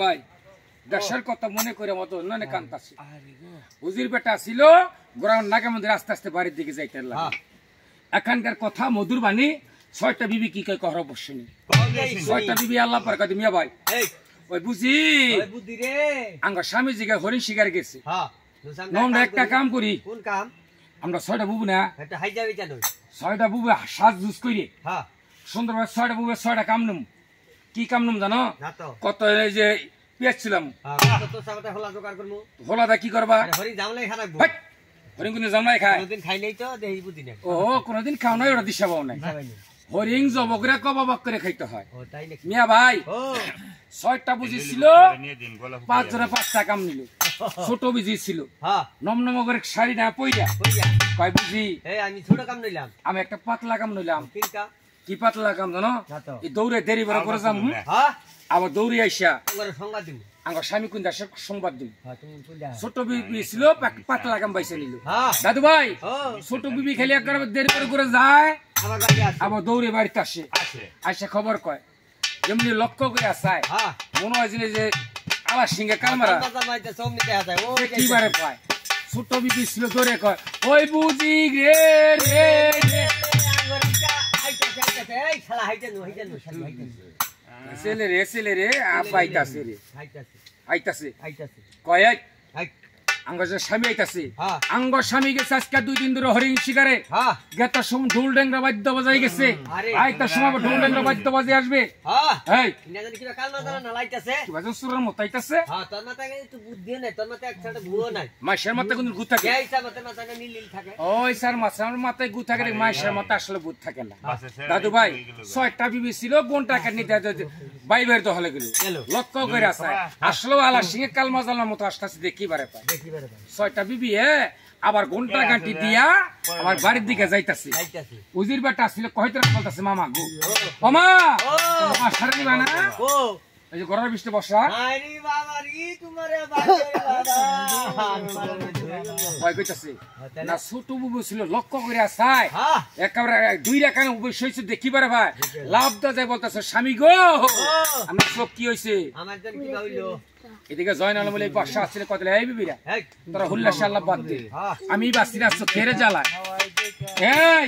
ভাই দেশের কথা মনে করে মতো ননে কান্তাছে হুজির বেটা ছিল গোরাউন নাগা মন্দির আস্তে আস্তে বাড়ির দিকে যাইতে লাগে এখানকার কথা মধুর বাণী 6টা বিবি কি কয় কহর বসেনি 6টা বিবি আল্লাহ পারকা মিয়া ভাই ওই বুঝি আঙ্গ স্বামী জিগে হরিণ শিকার গেছে আমরা একটা কাম করি কোন কাম আমরা 6টা বুবু না এটা হাই যাবে কেন 6টা বুবু সাজ জুস কইরে সুন্দরভাবে 6টা বুবু 6টা কাম নম কি কাম নম জানো কত এই যে পেঁয়াজ ছিলাম হোলাদা কি করবা হরিণ জামলাই খা রাখবো হরিণ কোন জামলাই খায় কোনদিন খাইলেই তো দেহি বুদ্ধি না ও কোনদিন খাও নাই ওটা দিশা পাও নাই হরিণ জবগরা কবাব করে খাইতে হয় ও তাই নাকি মিয়া ভাই ও 6টা বুঝি ছিল 5 জনে 5টা কাম নিল ছোট বুঝি ছিল হ্যাঁ নমনম করে শাড়ি না পইরা কয় বুঝি এই আমি ছোট কাম নিলাম আমি একটা পাতলা কাম নিলাম কি পাতলা কাম জানো এই দৌড়ে দেরি বড় করে যাম হ্যাঁ আবার দৌড়ে আইসা তোমারে সংবাদ দিমু আঙ্গর স্বামী কোন দাসের সংবাদ দিমু হ্যাঁ তুমি কইলা ছোট বিবি ছিল পাতলা কাম বাইছে নিল হ্যাঁ দাদু ভাই ছোট বিবি খালি একবার দেরি করে যায় আবার দৌড়ে বাড়িতে আসে আইসা খবর কয় যেমনি লক্ষ্য করে আসায় মনে হয় যে আলা সিংহে কালমারা কি বারে পায় ছোট বিবি ছিল ধরে কয় ওই বুঝি রে রে ছেলে রে আইতাছে রে আইতাছে কয় আঙ্গ স্বামী আইতাছে আঙ্গ স্বামী গেছে আজকে 2 দিন ধরে হরিণ শিকারে গেতার সময় ঢোল ডেংরা বাদ্য বাজাই গেছে আইতার সময় ঢোল ডেংরা বাদ্য বাজে আসবে এই ইনাজানি কি কাল মাথা না লাইতাছে কি বাজন সুরের মত আইতাছে হ্যাঁ তোর মাথায় একটু বুদ্ধি নাই তোর মাথায় একটা ভুয়ো নাই মাছের মাথায় কোন ভূত থাকে এই স্যার মাথায় নীল নীল থাকে ওই স্যার মাছের মাথায় ভূত থাকে রে মাছের মাথায় আসলে ভূত থাকে না দাদু ভাই 6টা বিবি ছিল কোন টাকা নিতে বাইবের দহলে গেল লক্ষ্য করে আসে আসলে আলা সিংহে কাল মাজালার মতো আসতাছে দেখি বারে পায় 6টা বিবি আবার ঘন্টা ঘাটি দিয়া আমার বাড়ির দিকে যাইতাছে উজির বেটা ছিল কয়টা বলতাছে মামা গো মামা ও সারা দিবা না ও এই যে ঘরের বিষ্ণু বসা আরে বাবা রে তোমারে বাবা কই কইতাছে না ছোট বুবু ছিল লক্ষ্য করে আসায় একেবারে 2 রাখানে বসেছে দেখিবারে ভাই লাভ দা যায় বলতাছে স্বামী গো আমার সব কি হইছে আমার জান কি হইলো এদিকে জয়েন আলম বলে বাসা আসলে কত এই বিবিরা তোরা হুল্লাস আল্লাহ বাদ দে আমি বাসিরা চোখের জ্বালা এই